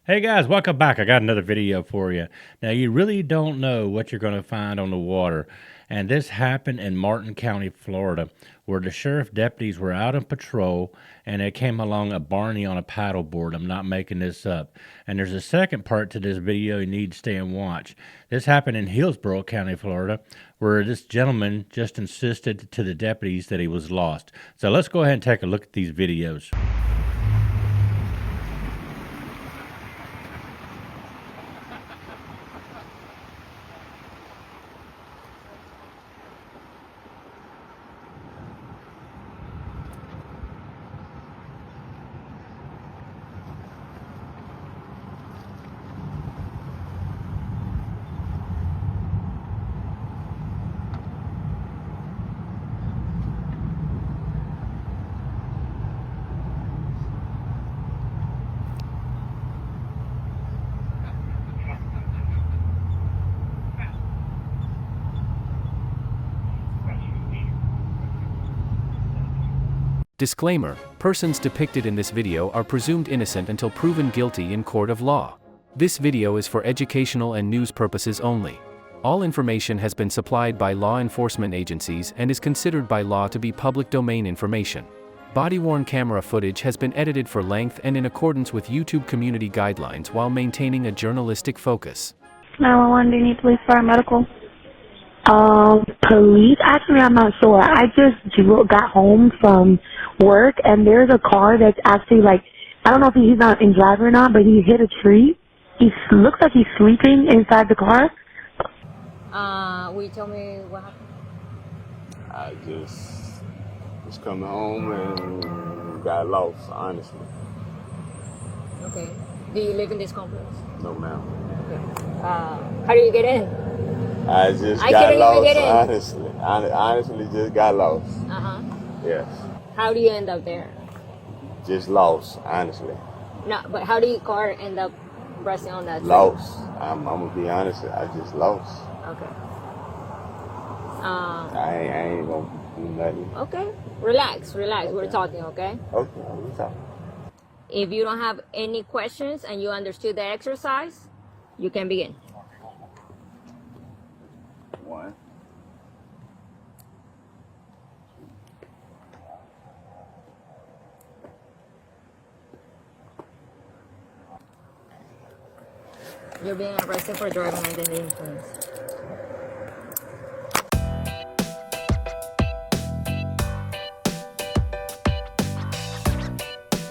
Hey guys, welcome back. I got another video for you. Now, you really don't know what you're going to find on the water. And this happened in Martin County, Florida, where the sheriff deputies were out on patrol and they came along a Barney on a paddleboard. I'm not making this up. And there's a second part to this video you need to stay and watch. This happened in Hillsborough County, Florida, where this gentleman just insisted to the deputies that he was lost. So let's go ahead and take a look at these videos. Disclaimer: persons depicted in this video are presumed innocent until proven guilty in court of law. This video is for educational and news purposes only. All information has been supplied by law enforcement agencies and is considered by law to be public domain information. Body-worn camera footage has been edited for length and in accordance with YouTube community guidelines while maintaining a journalistic focus. 911, do you need police, fire, medical? Police? Actually, I'm not sure. I just got home from work, and there's a car that's actually, like, I don't know if he's not in drive or not, but he hit a tree. He looks like he's sleeping inside the car. Will you tell me what happened? I just was coming home and got lost, honestly. Okay. Do you live in this complex? No, ma'am. Okay. How do you get in? I just I got couldn't even lost, get in. honestly. Honestly, just got lost. Uh-huh. Yes. How do you end up there? Just lost, honestly. No, but how do your car end up resting on that tree? Lost. I'm going to be honest. I just lost. Okay. I ain't going to do nothing. Okay. Relax. Okay. We're talking, okay? Okay, we're talking. If you don't have any questions and you understood the exercise, you can begin. One. You're being arrested for driving under the influence.